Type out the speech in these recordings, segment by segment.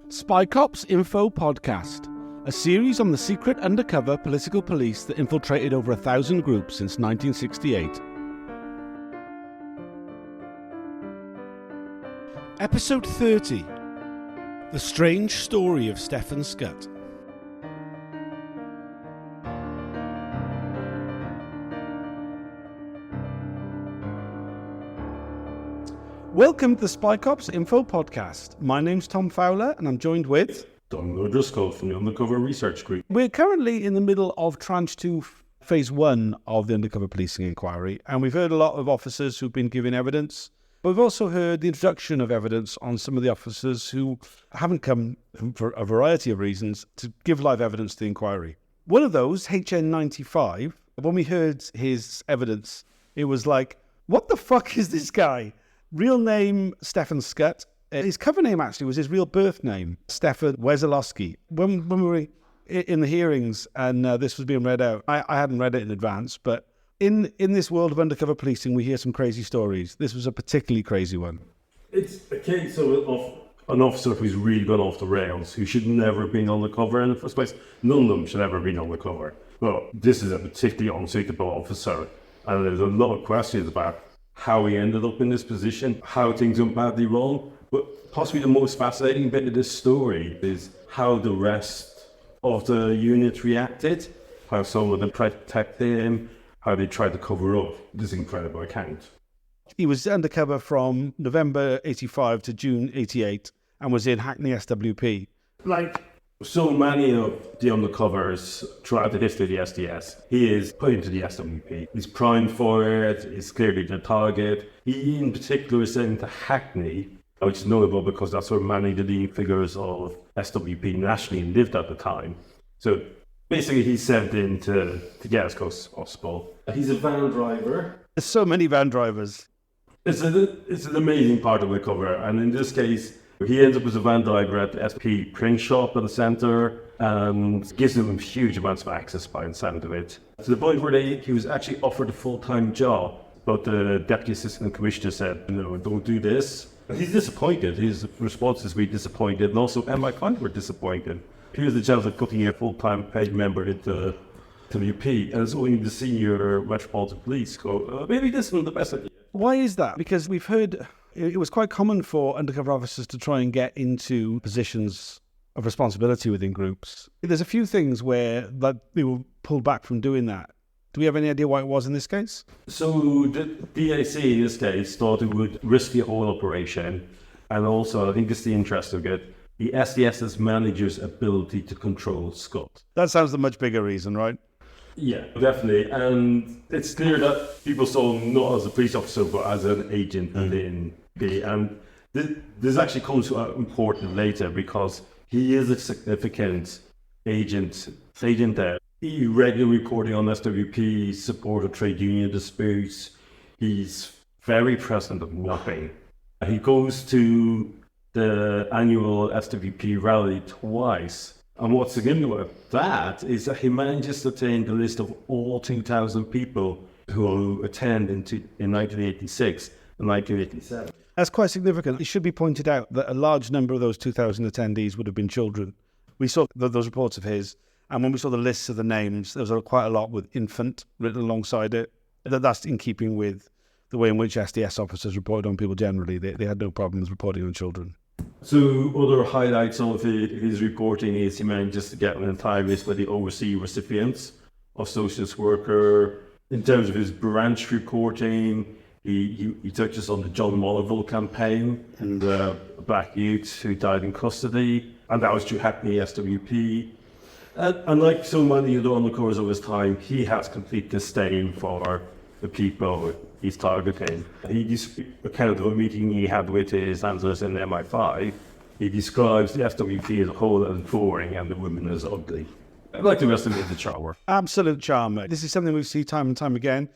Spycops Info Podcast, a series on the secret undercover political police that infiltrated over 1,000 groups since 1968. Episode 30, The Strange Story of Stefan Scutt. Welcome to the Spycops Info Podcast. My name's Tom Fowler and I'm joined with Don O'Driscoll from the Undercover Research Group. We're currently in the middle of Tranche 2, Phase 1 of the Undercover Policing Inquiry, and we've heard a lot of officers who've been giving evidence, but we've also heard the introduction of evidence on some of the officers who haven't come, for a variety of reasons, to give live evidence to the inquiry. One of those, HN95, when we heard his evidence, it was like, what the fuck is this guy? Real name, Stefan Scutt. His cover name actually was his real birth name, Stefan Wesolowski. When we were in the hearings and this was being read out, I hadn't read it in advance, but in this world of undercover policing, we hear some crazy stories. This was a particularly crazy one. It's a case of an officer who's really gone off the rails, who should never have been on the cover in the first place. None of them should ever have been on the cover. But this is a particularly unsuitable officer, and there's a lot of questions about how he ended up in this position, how things went badly wrong. But possibly the most fascinating bit of this story is how the rest of the unit reacted, how some of them tried to protect him, how they tried to cover up this incredible account. He was undercover from November 85 to June 88 and was in Hackney SWP. Like so many of the undercovers throughout the history of the SDS, he is put into the SWP. He's primed for it, he's clearly the target. He in particular is sent to Hackney, which is notable because that's where many of the leading figures of SWP nationally lived at the time. So basically he's sent in to get as close as possible. He's a van driver. There's so many van drivers. It's an amazing part of the cover, and in this case, he ends up as a van driver at the SP print shop at the centre and gives them huge amounts of access by the sound of it. To the point where he was actually offered a full-time job, but the Deputy Assistant Commissioner said, no, don't do this. And he's disappointed. His response is really disappointed, and also MI5 were disappointed. Here's the chance of putting a full-time paid member into the UP, and it's only the senior Metropolitan Police go, maybe this isn't the best idea. Why is that? Because we've heard it was quite common for undercover officers to try and get into positions of responsibility within groups. There's a few things where they were pulled back from doing that. Do we have any idea why it was in this case? So the DAC in this case thought it would risk the whole operation, and also I think it's the interest of it, the SDS's manager's ability to control Scutt. That sounds the much bigger reason, right? Yeah, definitely. And it's clear that people saw him not as a police officer, but as an agent within B. And this actually comes important later because he is a significant agent there. He regularly reporting on SWP, support of trade union disputes. He's very present at Wapping. He goes to the annual SWP rally twice. And what's significant about that is that he manages to obtain the list of all 2,000 people who attend in 1986 and 1987. That's quite significant. It should be pointed out that a large number of those 2,000 attendees would have been children. We saw those reports of his, and when we saw the lists of the names, there was quite a lot with infant written alongside it. That's in keeping with the way in which SDS officers reported on people generally. They had no problems reporting on children. So other highlights of his reporting is he manages to get an entire list of the overseas recipients of socialist worker. In terms of his branch reporting, he touches on the John Mollerville campaign and black youths who died in custody, and that was through Hackney SWP. And like so many of the undercovers of his time, he has complete disdain for the people he's targeting. He gives account of a meeting he had with his handlers in MI5. He describes the SWP as a whole as boring and the women as ugly. Like the rest of it, the charmer. Absolute charmer. This is something we see time and time again.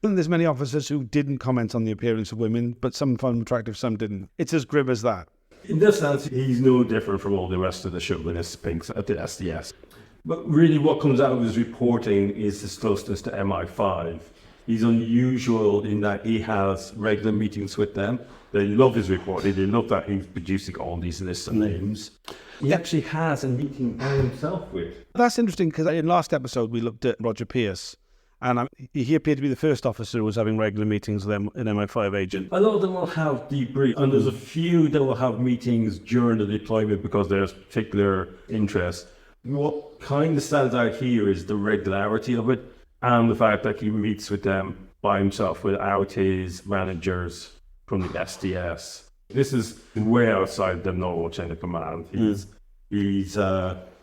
And there's many officers who didn't comment on the appearance of women, but some found them attractive, some didn't. It's as grim as that. In this sense, he's no different from all the rest of the chauvinist pinks at the SDS. But really what comes out of his reporting is his closeness to MI5. He's unusual in that he has regular meetings with them. They love his reporting. They love that he's producing all these lists of names. He actually has a meeting by himself with. That's interesting because in last episode we looked at Roger Pierce, and he appeared to be the first officer who was having regular meetings with an MI5 agent. A lot of them will have debriefs, and there's a few that will have meetings during the deployment because there's particular interest. What kind of stands out here is the regularity of it and the fact that he meets with them by himself without his managers from the SDS. This is way outside the normal chain of command. He's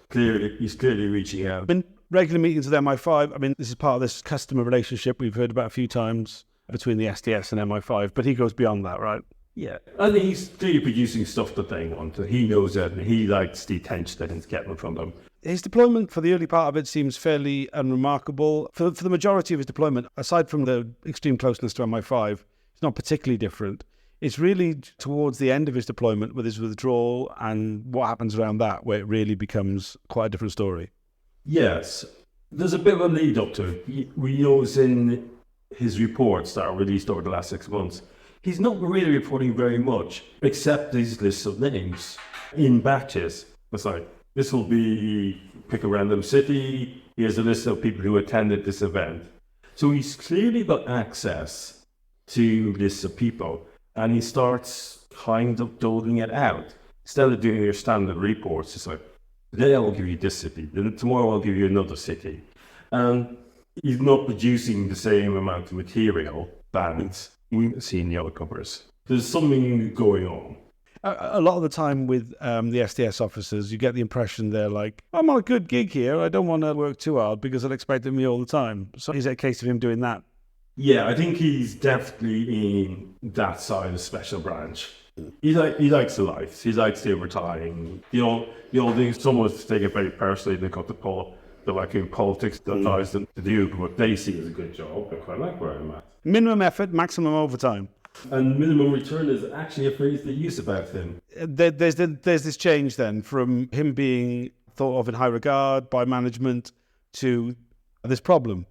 clearly reaching out. Been regular meetings with MI5. I mean, this is part of this customer relationship we've heard about a few times between the SDS and MI5, but he goes beyond that, right? Yeah, I think he's clearly producing stuff that they want. He knows it, and he likes the attention that he's getting from them. His deployment for the early part of it seems fairly unremarkable. For the majority of his deployment, aside from the extreme closeness to MI5, it's not particularly different. It's really towards the end of his deployment with his withdrawal and what happens around that where it really becomes quite a different story. Yes, there's a bit of a lead up to it. We know it's in his reports that are released over the last 6 months. He's not really reporting very much, except these lists of names in batches. It's like, this will be, pick a random city, here's a list of people who attended this event. So he's clearly got access to lists of people, and he starts kind of doling it out. Instead of doing your standard reports, it's like, today I will give you this city, then tomorrow I'll give you another city. And he's not producing the same amount of material that we see in the other covers. There's something going on. A lot of the time with the SDS officers, you get the impression they're like, I'm on a good gig here, I don't want to work too hard because they'll expect it of me all the time. So is it a case of him doing that? Yeah, I think he's definitely in that side of the special branch. He likes the life. He likes the overtime. You know, things someone take it very personally. They got the like in politics that allows them to do what they see as a good job. I quite like where I'm at. Minimum effort, maximum overtime. And minimum return is actually a phrase they use about him. There's this change then from him being thought of in high regard by management to this problem.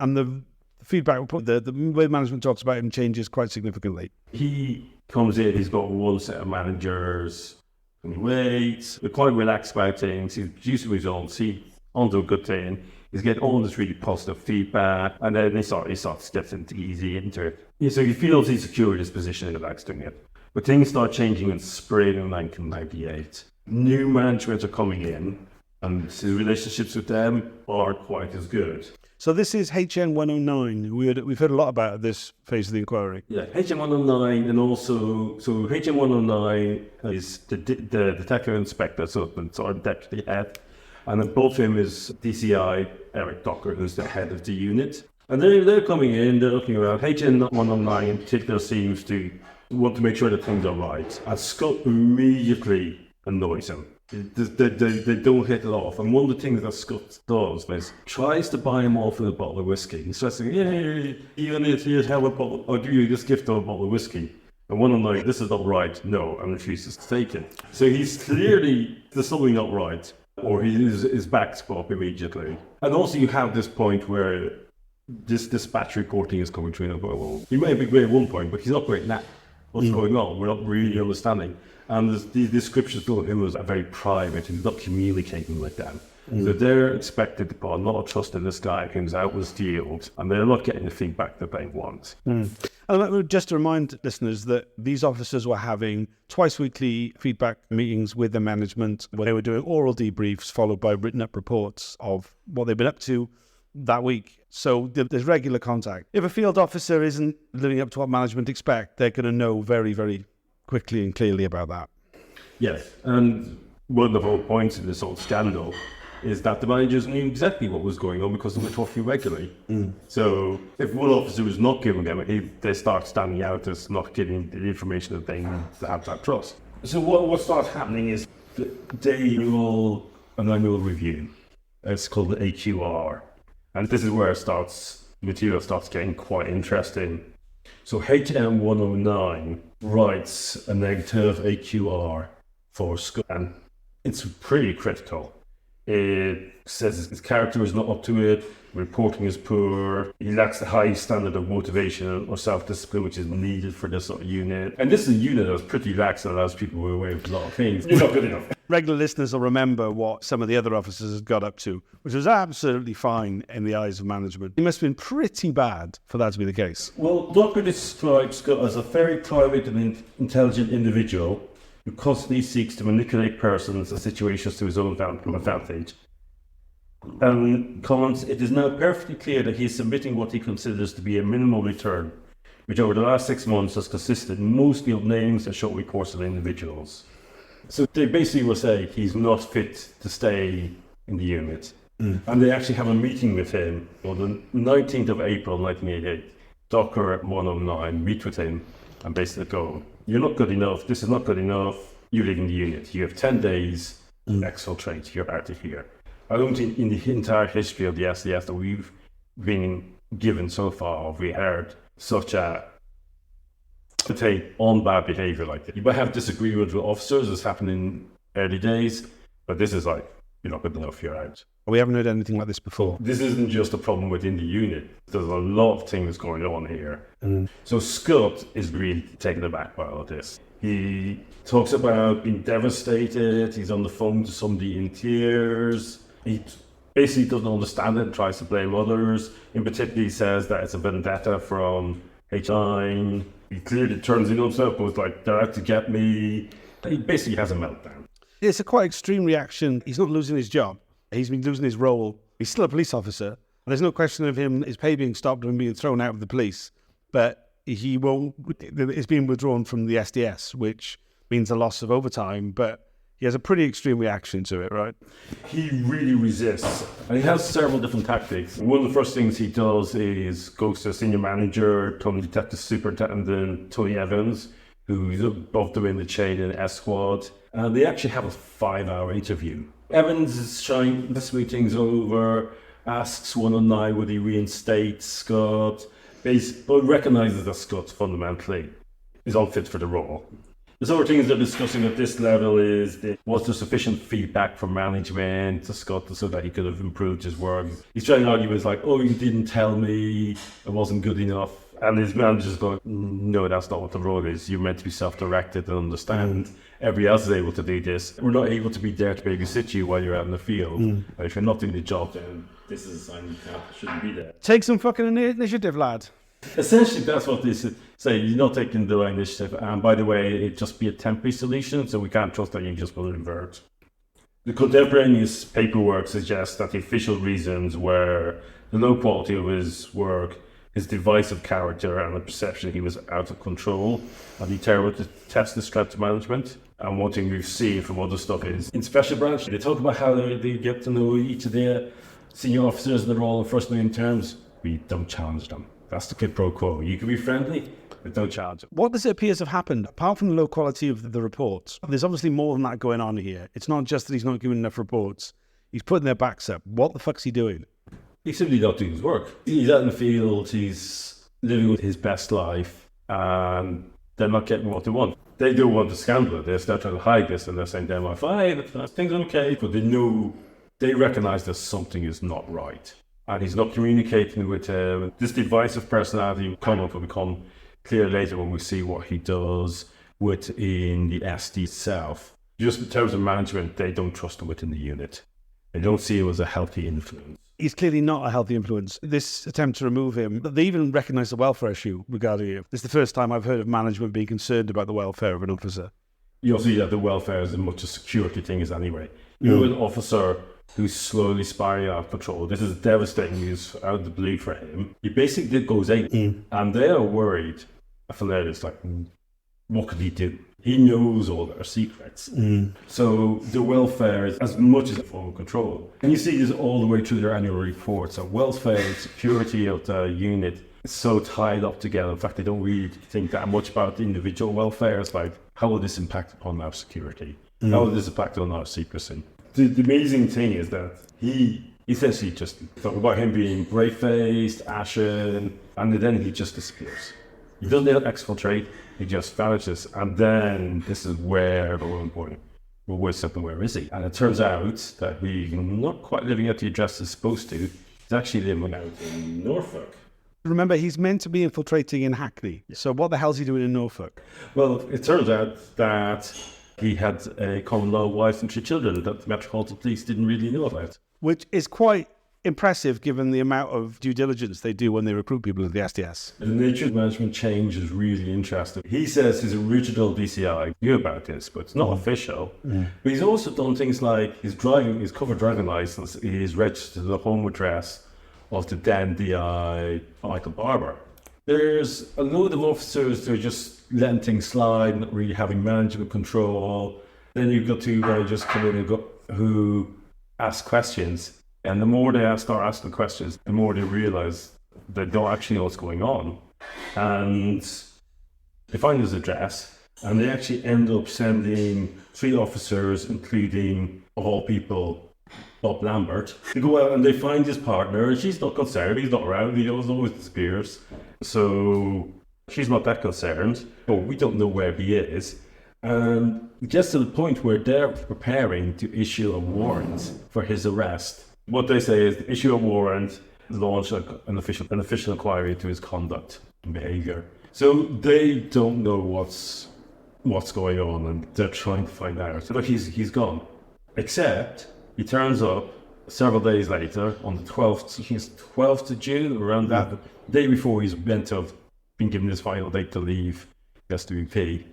And the feedback, the way management talks about him changes quite significantly. He comes in, he's got one set of managers, and he waits, they're quite relaxed about things, he's producing results, he's onto a good thing, he's getting all this really positive feedback, and then he starts getting easy into it. Yeah, so he feels he's secure in his position and likes doing it. But things start changing in spring of 1998. New management are coming in, and his relationships with them aren't quite as good. So this is HN109. We've heard a lot about this phase of the inquiry. Yeah, HN109, and also, so HN109 is the detective inspector, so the sort of deputy head, and above him is DCI Eric Docker, who's the head of the unit. And they're coming in, they're looking around. HN109 in particular seems to want to make sure that things are right. And Scott immediately annoys him. They don't hit it off. And one of the things that Scott does is tries to buy him off with a bottle of whiskey. He's just saying, yeah, even if you have a bottle, or do you just gift him a bottle of whiskey? And one of them like, this is not right. No, and refuses to take it. So he's clearly, there's something not right. Or his back's up immediately. And also you have this point where this batch reporting is coming through and going, well, he may be great at one point, but he's not great now. What's going on? We're not really understanding. And the descriptions of him was very private and not communicating with them. So they're expected to put a lot of trust in this guy who's out with field, and they're not getting the feedback that they want. And just to remind listeners that these officers were having twice weekly feedback meetings with the management where they were doing oral debriefs followed by written up reports of what they've been up to that week. So there's regular contact. If a field officer isn't living up to what management expect, they're going to know very, very quickly and clearly about that. Yes, and one of the whole points in this whole scandal is that the managers knew exactly what was going on because they were talking regularly. So if one officer was not giving them, they start standing out as not giving the information that they need to have that trust. So what starts happening is an annual review. It's called the AQR. And this is where material starts getting quite interesting. So HM109 writes a negative AQR for Scutt, and it's pretty critical. It says his character is not up to it, reporting is poor, he lacks the high standard of motivation or self-discipline which is needed for this sort of unit. And this is a unit that's pretty lax and allows people away with a lot of things. It's not good enough. Regular listeners will remember what some of the other officers had got up to, which was absolutely fine in the eyes of management. It must have been pretty bad for that to be the case. Well, Docker describes Scutt as a very private and intelligent individual who constantly seeks to manipulate persons and situations to his own advantage. And comments, it is now perfectly clear that he is submitting what he considers to be a minimal return, which over the last 6 months has consisted mostly of names and short reports of individuals. So they basically will say he's not fit to stay in the unit. And they actually have a meeting with him on the 19th of April 1988. Docker at 109 meet with him and basically go, you're not good enough, this is not good enough, you're leaving the unit. You have 10 days, exfiltrate, you're out of here. I don't think in the entire history of the SDS that we've been given so far, have we heard such a take on bad behavior like that. You might have disagreements with officers, as happened in early days, but this is like, you're not good enough, you're out. We haven't heard anything like this before. This isn't just a problem within the unit. There's a lot of things going on here. So Scutt is really taken aback by all of this. He talks about being devastated. He's on the phone to somebody in tears. He basically doesn't understand it and tries to blame others. In particular, he says that it's a vendetta from HN95. He clearly turns in himself, but was like, they're out to get me. He basically has a meltdown. It's a quite extreme reaction. He's not losing his job. He's been losing his role. He's still a police officer. There's no question of his pay being stopped and being thrown out of the police. But he won't. It's being withdrawn from the SDS, which means a loss of overtime. But he has a pretty extreme reaction to it, right? He really resists. And he has several different tactics. One of the first things he does is goes to a senior manager, Tony Detective Superintendent Tony Evans, who's above them in the chain in S Squad. And they actually have a 5-hour interview. Evans is trying to smooth things over, asks 109 would he reinstate Scutt, but recognises that Scutt fundamentally is unfit for the role. The other things they're discussing at this level is was there sufficient feedback from management to Scutt so that he could have improved his work. He's trying to argue with like, oh, you didn't tell me, it wasn't good enough. And his manager's going, no, that's not what the role is. You're meant to be self-directed and understand. Everybody else is able to do this. We're not able to be there to babysit you while you're out in the field. And if you're not doing the job, then this is a sign you shouldn't be there. Take some fucking initiative, lad. Essentially, that's what they say. You're not taking the right initiative. And by the way, it'd just be a temporary solution, so we can't trust that you just will revert. The contemporaneous paperwork suggests that the official reasons were the low quality of his work, his divisive character, and the perception he was out of control, and he terrible to test the threat to management. And one thing we've seen from other stuff is in Special Branch, they talk about how they get to know each of their senior officers and they're all on first name terms. We don't challenge them. That's the quid pro quo. You can be friendly, but don't challenge them. What does it appear to have happened? Apart from the low quality of the reports, there's obviously more than that going on here. It's not just that he's not giving enough reports. He's putting their backs up. What the fuck's he doing? He's simply not doing his work. He's out in the field, he's living his best life, and they're not getting what they want. They don't want the scandal. They're still trying to hide this, and they're saying, they're fine, things are okay, but they recognize that something is not right. And he's not communicating with him. This divisive personality will become clear later when we see what he does within the SD itself. Just in terms of management, they don't trust him within the unit. They don't see him as a healthy influence. He's clearly not a healthy influence. This attempt to remove him, they even recognise the welfare issue regarding him. This is the first time I've heard of management being concerned about the welfare of an officer. You also see that the welfare is as much a security thing as anyway. You're an officer who's slowly spiraling out of control. This is devastating news out of the blue for him. He basically goes in, and they are worried. I feel that it's like, what could he do? He knows all their secrets. So the welfare is as much as a form of control. And you see this all the way through their annual reports. So welfare and security of the unit is so tied up together. In fact, they don't really think that much about the individual welfare. It's like, how will this impact upon our security? How will this impact on our secrecy? The amazing thing is that he essentially just talk about him being gray-faced, ashen, and then he just disappears. He doesn't exfiltrate, he just vanishes. And then this is where the important. well, where is he? And it turns out that he's not quite living at the address he's supposed to. He's actually living out in Norfolk. Remember, he's meant to be infiltrating in Hackney. So what the hell's he doing in Norfolk? Well, it turns out that he had a common law wife and 3 children that the Metropolitan Police didn't really know about. Which is quite impressive given the amount of due diligence they do when they recruit people into the SDS. The nature of management change is really interesting. He says his original DCI knew about this, but it's not official. But he's also done things like his covered driving license is registered to the home address of the then DI Michael Barber. There's a load of officers who are just letting things slide, not really having management control. Then you've got 2 guys just come in and who ask questions. And the more they start asking questions, the more they realize they don't actually know what's going on. And they find his address, and they actually end up sending 3 officers, including, of all people, Bob Lambert, to go out and they find his partner, and she's not concerned, he's not around, he always disappears. So she's not that concerned, but we don't know where he is. And it gets to the point where they're preparing to issue a warrant for his arrest. What they say is issue a warrant, launch an official inquiry into his conduct and behaviour. So they don't know what's going on, and they're trying to find out. But he's gone. Except he turns up several days later on the 12th of June, around that day before he's meant to have been given his final date to leave SWP,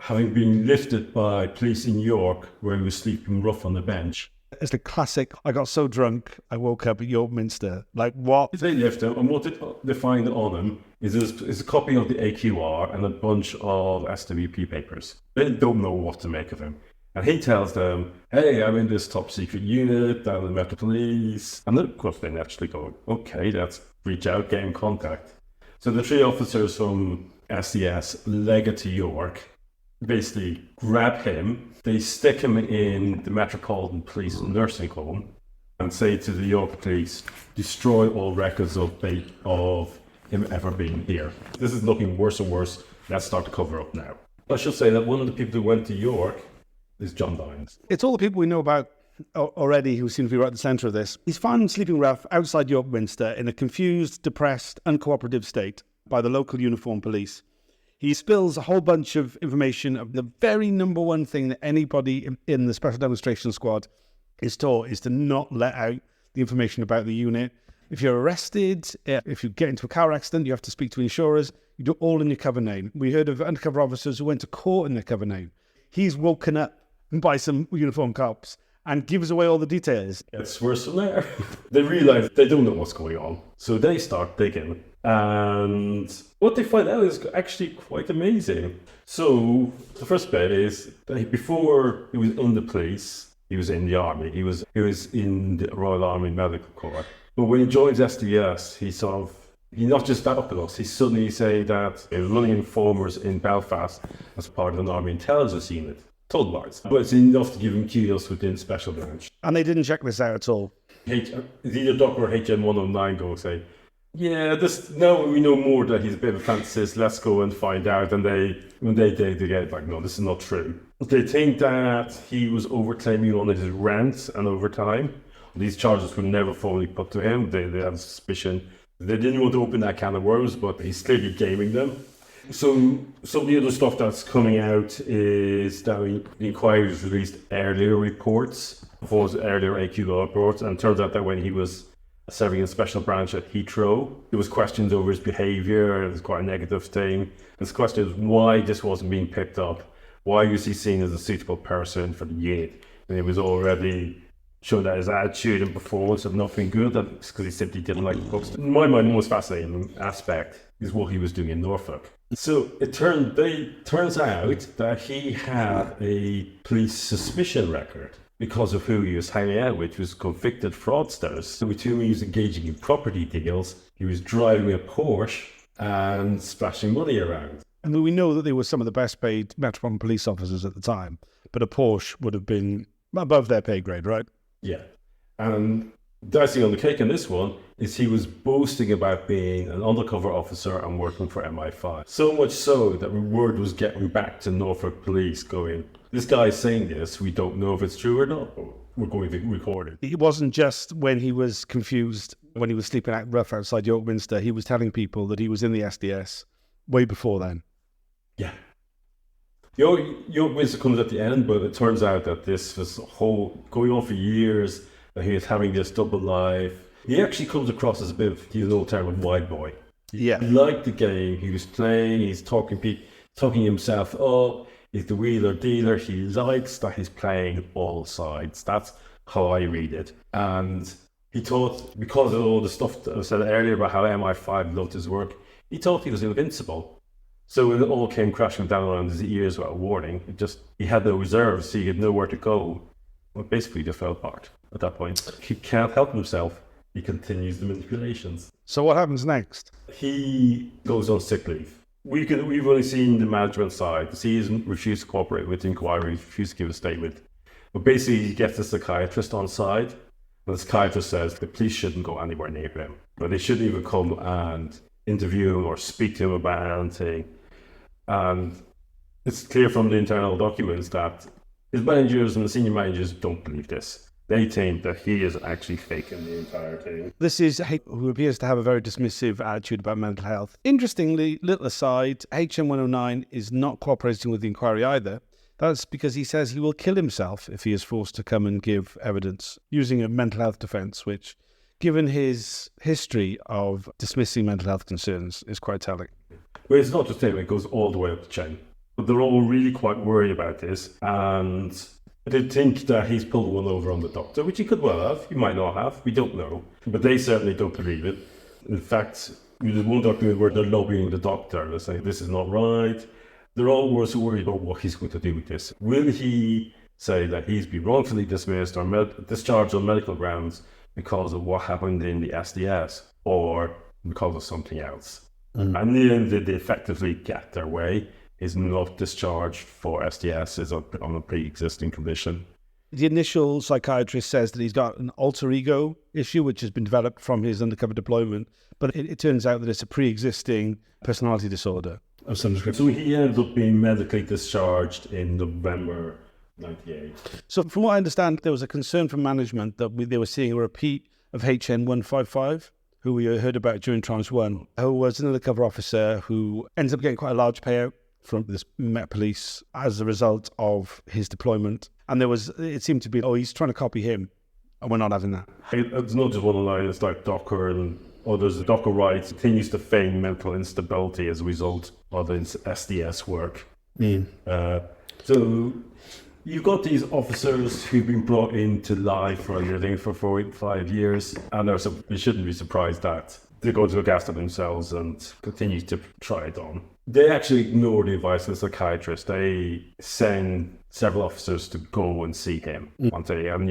having been lifted by police in York, where he was sleeping rough on the bench. It's the classic, I got so drunk, I woke up at York Minster. Like, what? They lift him, and what they find on him is a copy of the AQR and a bunch of SWP papers. They don't know what to make of him. And he tells them, hey, I'm in this top secret unit down in the Metro Police. And then, of course, they naturally go, okay, let's reach out, get in contact. So the 3 officers from SDS leg it to York, basically grab him, they stick him in the Metropolitan Police nursing home and say to the York Police, destroy all records of him ever being here. This is looking worse and worse. Let's start to cover up now. I should say that one of the people who went to York is John Dines. It's all the people we know about already who seem to be right at the centre of this. He's found sleeping rough outside York Minster in a confused, depressed, uncooperative state by the local uniformed police. He spills a whole bunch of information of the very number one thing that anybody in the Special Demonstration Squad is taught is to not let out the information about the unit. If you're arrested, if you get into a car accident, you have to speak to insurers. You do it all in your cover name. We heard of undercover officers who went to court in their cover name. He's woken up by some uniformed cops and gives away all the details. It's worse than there. They realise they don't know what's going on. So they start digging. And what they find out is actually quite amazing. So the first bit is that before he was in the police, he was in the army. He was in the Royal Army Medical Corps. But when he joins SDS, he's not just that up to us. He's suddenly saying that he was running informers in Belfast as part of an army intelligence unit. Total lies. But it's enough to give him kudos within Special Branch. And they didn't check this out at all. Either Doc or HN109 go say, yeah, now we know more that he's a bit of a fantasist, let's go and find out. And when they get like, no, this is not true. They think that he was overclaiming on his rent and overtime. These charges were never formally put to him. They have a suspicion. They didn't want to open that can of worms, but he's clearly gaming them. So some of the other stuff that's coming out is that the inquiry was released earlier reports, before earlier AQ reports, and it turns out that when he was serving in Special Branch at Heathrow, there was questions over his behaviour. It was quite a negative thing. This question is why this wasn't being picked up. Why was he seen as a suitable person for the unit? And it was already shown that his attitude and performance had not been good, because he simply didn't like the books. In my mind, the most fascinating aspect is what he was doing in Norfolk. So it turns out that he had a police suspicion record because of who he was hanging out with, was convicted fraudsters. So with whom he was engaging in property deals, he was driving a Porsche and splashing money around. And we know that they were some of the best paid Metropolitan Police officers at the time, but a Porsche would have been above their pay grade, right? Yeah. And The icing on the cake in this one is he was boasting about being an undercover officer and working for MI5. So much so that word was getting back to Norfolk police going, this guy's saying this, we don't know if it's true or not, but we're going to record it. It wasn't just when he was confused, when he was sleeping out rough outside York Minster. He was telling people that he was in the SDS way before then. Yeah. York Minster comes at the end, but it turns out that this was whole going on for years, that he was having this double life. He actually comes across as a bit of, he's an old term, wide boy. Yeah. He liked the game, he was playing, he's talking himself up, he's the wheeler dealer, he likes that he's playing all sides. That's how I read it. And he thought, because of all the stuff that I said earlier about how MI5 loved his work, he thought he was invincible. So when it all came crashing down around his ears without warning, he had no reserves, so he had nowhere to go. Well, basically, just fell apart at that point. He can't help himself. He continues the manipulations. So what happens next? He goes on sick leave. We've only seen the management side. He has refused to cooperate with the inquiry, refused to give a statement. But basically, he gets the psychiatrist on side. And the psychiatrist says the police shouldn't go anywhere near him. But they shouldn't even come and interview him or speak to him about anything. And it's clear from the internal documents that his managers and the senior managers don't believe this. They think that he is actually faking the entire thing. This is who appears to have a very dismissive attitude about mental health. Interestingly, little aside, HN109 is not cooperating with the inquiry either. That's because he says he will kill himself if he is forced to come and give evidence using a mental health defence, which, given his history of dismissing mental health concerns, is quite telling. Well, it's not just him, it goes all the way up the chain. But they're all really quite worried about this, and they think that he's pulled one over on the doctor, which he could well have, he might not have, we don't know. But they certainly don't believe it. In fact, there's one document where they're lobbying the doctor, they're saying this is not right. They're all also worried about what he's going to do with this. Will he say that he's been wrongfully dismissed or discharged on medical grounds because of what happened in the SDS, or because of something else? And in the end, they effectively get their way. Is not discharged for SDS, is on a pre-existing condition. The initial psychiatrist says that he's got an alter ego issue, which has been developed from his undercover deployment, but it turns out that it's a pre-existing personality disorder of some description. So he ended up being medically discharged in November 98. So from what I understand, there was a concern from management that they were seeing a repeat of HN155, who we heard about during Tranche 1, who was an undercover officer who ends up getting quite a large payout from this Met Police as a result of his deployment. And it seemed to be, he's trying to copy him, and we're not having that. It's not just one line, it's like Docker and others. Docker writes, continues to feign mental instability as a result of his SDS work. So you've got these officers who've been brought in to lie for a living for 5 years, and you shouldn't be surprised that they're going to look after themselves and continue to try it on. They actually ignore the advice of the psychiatrist. They send several officers to go and see him one day, and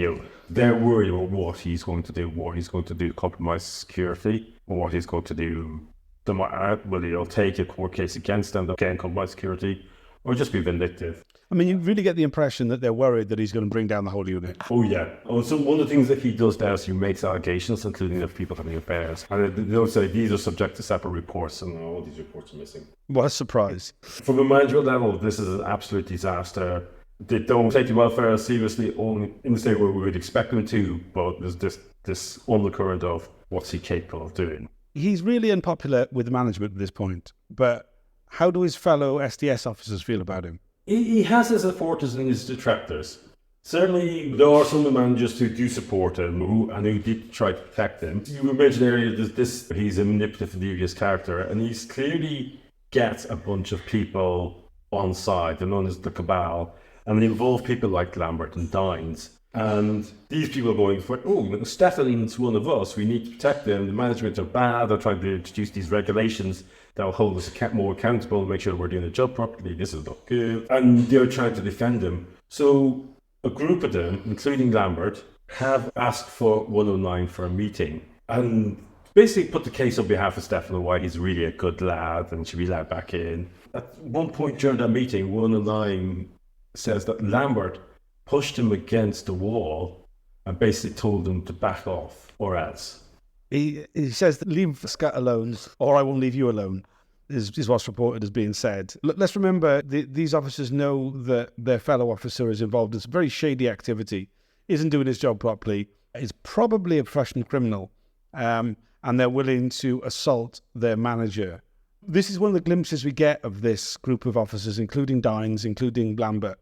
they're worried about what he's going to do, to compromise security, or what he's going to do. Whether he'll take a court case against them, again, compromise security, or just be vindictive. I mean, you really get the impression that they're worried that he's going to bring down the whole unit. Oh, yeah. So one of the things that he does now is he makes allegations, including of people having affairs. And they'll say these are subject to separate reports, and all these reports are missing. What a surprise. From a management level, this is an absolute disaster. They don't take the welfare as seriously, only in the state where we would expect them to, but there's this undercurrent of what's he capable of doing. He's really unpopular with the management at this point, but how do his fellow SDS officers feel about him? He has his supporters and his detractors. Certainly, there are some managers who do support him who did try to protect him. You mentioned earlier that he's a manipulative and devious character, and he's clearly gets a bunch of people on side. They're known as the cabal, and they involve people like Lambert and Dines. And these people are going for, Stefan's one of us, we need to protect them. The management are bad, they're trying to introduce these regulations that will hold us more accountable, make sure we're doing the job properly, this is not good. And they're trying to defend him. So a group of them, including Lambert, have asked for 109 for a meeting and basically put the case on behalf of Stefan why he's really a good lad and should be allowed back in. At one point during that meeting, 109 says that Lambert pushed him against the wall and basically told them to back off or else. He says that leave Scutt alone or I won't leave you alone is what's reported as being said. Let's remember these officers know that their fellow officer is involved in some very shady activity, isn't doing his job properly, is probably a professional criminal, and they're willing to assault their manager. This is one of the glimpses we get of this group of officers, including Dines, including Lambert,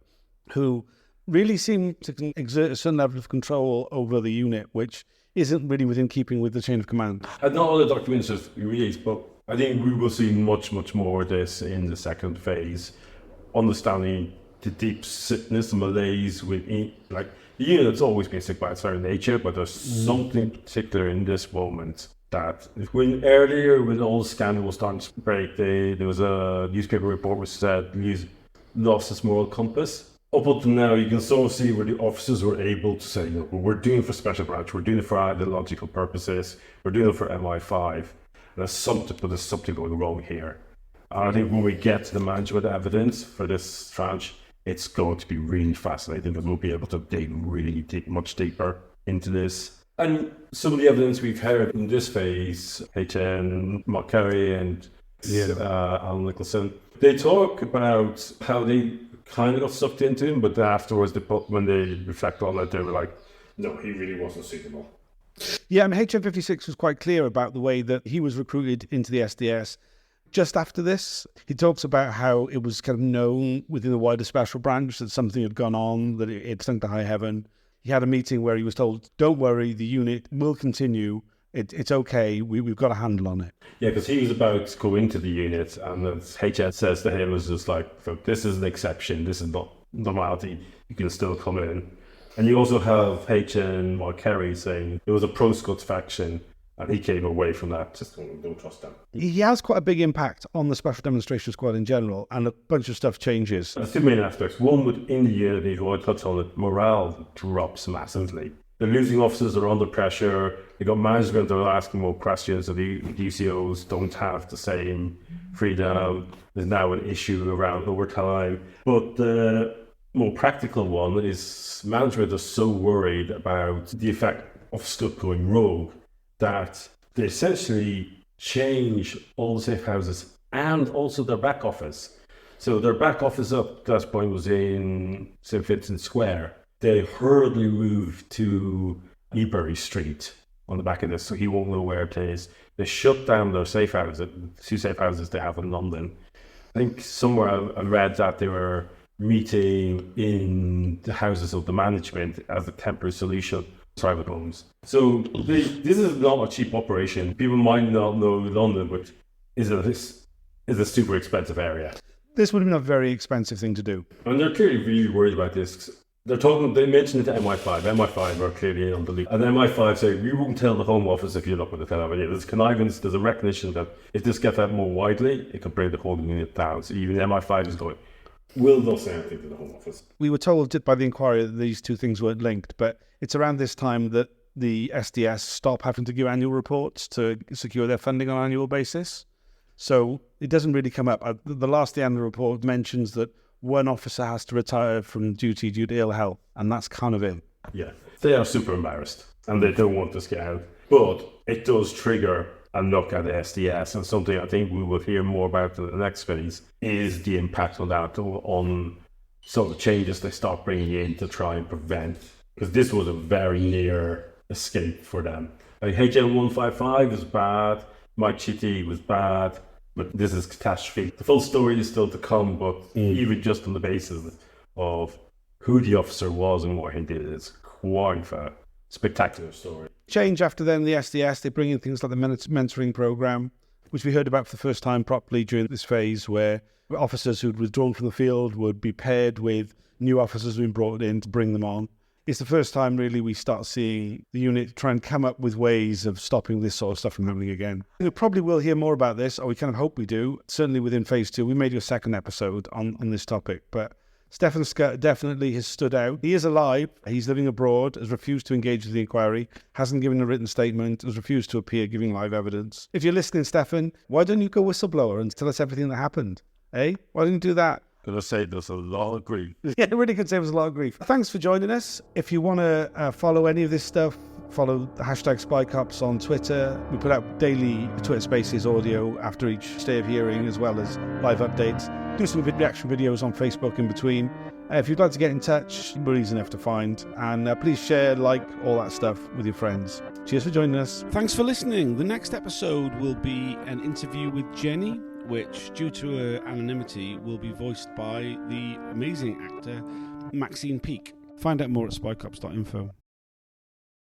who really seem to exert a certain level of control over the unit, which isn't really within keeping with the chain of command. And not all the documents are released, but I think we will see much, much more of this in the second phase, understanding the deep sickness and malaise within, like, the unit's always been sick by its very nature, but there's something particular in this moment that when all the scandal was starting to break, there was a newspaper report which said he's lost his moral compass. Up until now, you can sort of see where the officers were able to say, look, we're doing it for special branch, we're doing it for ideological purposes, we're doing it for MI5. There's something going wrong here. And I think when we get to the management evidence for this tranche, it's going to be really fascinating, because we'll be able to dig really much deeper into this. And some of the evidence we've heard in this phase, HN95 and Alan Nicholson, they talk about how they kind of got sucked into him, but then afterwards, when they reflect on it, they were like, no, he really wasn't suitable. Yeah, I mean, HN56 was quite clear about the way that he was recruited into the SDS. Just after this, he talks about how it was kind of known within the wider special branch that something had gone on, that it sunk to high heaven. He had a meeting where he was told, don't worry, the unit will continue. It's okay. We've got a handle on it. Yeah, because he was about to go into the unit, and as HN says to him, was just like, this is an exception. This is not normality. You can still come in. And you also have HN95 saying there was a pro-Scutt faction, and he came away from that. Just don't trust them. He has quite a big impact on the Special Demonstration Squad in general, and a bunch of stuff changes. There's two main aspects. One, within the unit, if you want to touch on it, morale drops massively. The losing officers are under pressure. They got management that are asking more questions, so the DCOs don't have the same freedom. There's now an issue around overtime. But the more practical one is management are so worried about the effect of Scutt going rogue that they essentially change all the safe houses and also their back office. So their back office up to that point was in St. Vincent Square. They hurriedly moved to Ebury Street on the back of this, so he won't know where it is. They shut down their safe houses, two safe houses they have in London. I think somewhere I read that they were meeting in the houses of the management as a temporary solution to private homes. So this is not a cheap operation. People might not know London, but is a super expensive area. This would have been a very expensive thing to do. And they're clearly really worried about this. They mentioned it to MI5. MI5 are clearly on the lead. And MI5 say, we won't tell the Home Office if you're not going to tell them. There's connivance, there's a recognition that if this gets out more widely, it could bring the whole unit down. So even MI5 is going, will not say anything to the Home Office. We were told by the inquiry that these two things weren't linked, but it's around this time that the SDS stop having to give annual reports to secure their funding on an annual basis. So it doesn't really come up. The last annual report mentions that one officer has to retire from duty due to ill health, and that's kind of it. Yeah, they are super embarrassed, and they don't want this to get out. But it does trigger a look at the SDS, and something I think we will hear more about in the next phase is the impact on that, on sort of changes they start bringing in to try and prevent, because this was a very near escape for them. Like HN155 was bad, Mike Chitty was bad, but this is catastrophe. The full story is still to come, but even just on the basis of who the officer was and what he did, it's quite a spectacular story. Change after then, the SDS, they bring in things like the mentoring program, which we heard about for the first time properly during this phase, where officers who'd withdrawn from the field would be paired with new officers who'd been brought in to bring them on. It's the first time, really, we start seeing the unit try and come up with ways of stopping this sort of stuff from happening again. We probably will hear more about this, or we kind of hope we do. Certainly within phase 2, we may do a second episode on this topic. But Stefan Scutt definitely has stood out. He is alive. He's living abroad, has refused to engage with the inquiry, hasn't given a written statement, has refused to appear giving live evidence. If you're listening, Stefan, why don't you go whistleblower and tell us everything that happened? Eh? Why don't you do that? Gonna save us a lot of grief. Yeah, it really could save us a lot of grief. Thanks for joining us. If you want to follow any of this stuff, follow the hashtag spycops on Twitter. We put out daily Twitter Spaces audio after each day of hearing, as well as live updates. Do some reaction videos on Facebook in between. If you'd like to get in touch, we're easy enough to find. And please share, like, all that stuff with your friends. Cheers for joining us. Thanks for listening. The next episode will be an interview with Jenny, which, due to her anonymity, will be voiced by the amazing actor Maxine Peake. Find out more at spycops.info.